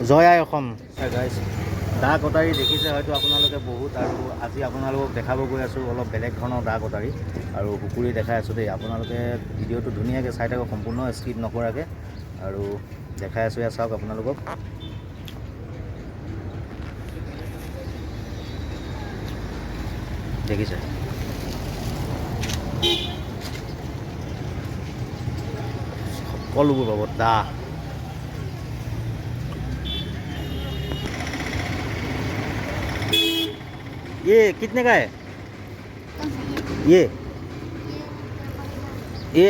Joy I Assam guys দা কটাৰী দেখিছে হয়তো আপোনালোকে বহুত আৰু আজি আপোনালোকক দেখাব গৈ আছোঁ অলপ বেলেগ ধৰণৰ দা কটাৰী আৰু কুকুৰি দেখাই আছোঁ দেই আপোনালোকে ভিডিঅ'টো ধুনীয়াকৈ চাই থাকক সম্পূৰ্ণ স্কিপ নকৰাকৈ আৰু দেখাই আছোঁ এয়া চাওক আপোনালোকক দেখিছে সকলোবোৰ পাব দা ये कितने का है ये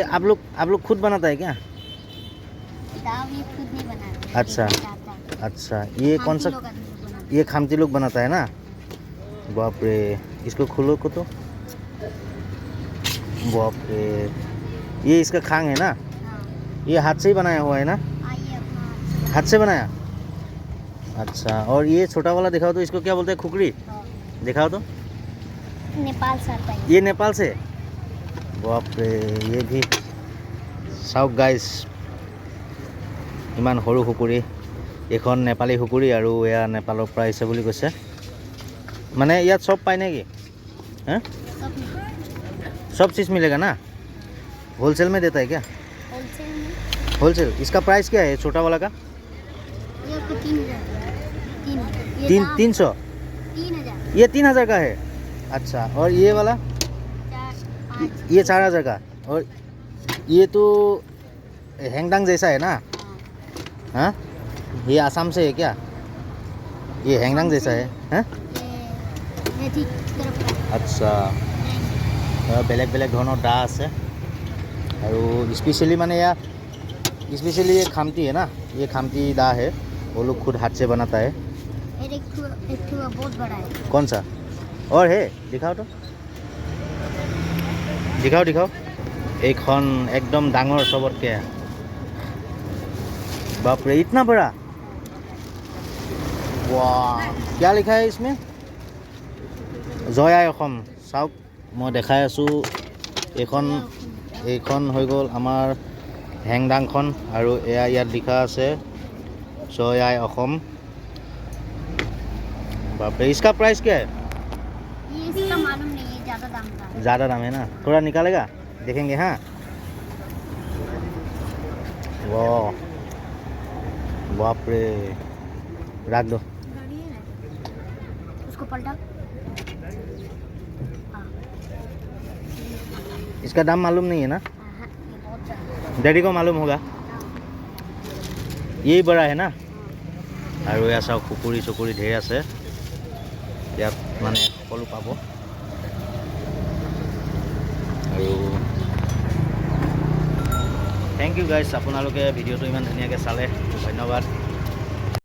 आप लोग खुद बनाता है क्या दाव ये खुद नहीं बनाते अच्छा अच्छा ये कौन सा ये खामती लोग बनाता है ना बाप रे इसको खोलो को तो बाप रे ये इसका खांग है ना ये हाथ से ही बनाया हुआ है ना हाथ से बनाया अच्छा और ये छोटा वाला दिखाओ तो इसको क्या बोलते हैं खुकड़ी दिखाओ तो नेपाल से आता है ये नेपाल से बाप रे ये भी চাওক গাইজ ইমান সৰু হুকুৰি এখন নেপালী হুকুৰি আৰু এয়া নেপালৰ পৰা আহিছে বুলি কৈছে মানে ইয়াত সব পায় নেকি हाँ सब चीज़ मिलेगा ना होलसेल में देता है क्या होलसेल में होलसेल इसका प्राइस क्या है छोटा वाला का ये आपको 300 3000 ये 3000 का है अच्छा और ये वाला 4-5 ये 4000 का और ये तो हैंगडांग जैसा है ना हाँ ये आसाम से है क्या ये हैंगडांग जैसा है हाँ ये ठीक तरफ का अच्छा बेलेग बेलेग धৰণৰ দা আছে আৰু स्पेशली माने या स्पेशली ये खामती है ना ये खामती दा है वो लोग खुद हाथ से बनाता है एक बहुत बड़ा है कौन सा और है दिखाओ तो दिखाओ दिखाओ এইখন एकदम डांगर सबतके बाप रे इतना बड़ा वाह क्या लिखा है इसमें জয় আই অসম চাওক মই দেখাই আছোঁ এইখন হৈ গ'ল আমাৰ হেংদাংখন আৰু এয়া ইয়াত লিখা আছে জয় আই অসম बाप रे इसका प्राइस क्या है ये इसका मालूम नहीं है ज़्यादा दाम का ज़्यादा दाम है ना थोड़ा निकालेगा देखेंगे हाँ वाह बाप रे रख दो गाड़ी है ना उसको पलटा इसका दाम मालूम नहीं है ना ये बहुत ज़्यादा डैडी को मालूम होगा यही बड़ा है ना আৰু এয়া চাওক কুকুৰি চকুৰি ঢেৰ আছে ইয়াত মানে সকলো পাব আৰু থেংক ইউ গাইজ আপোনালোকে ভিডিঅ'টো ইমান ধুনীয়াকৈ চালে ধন্যবাদ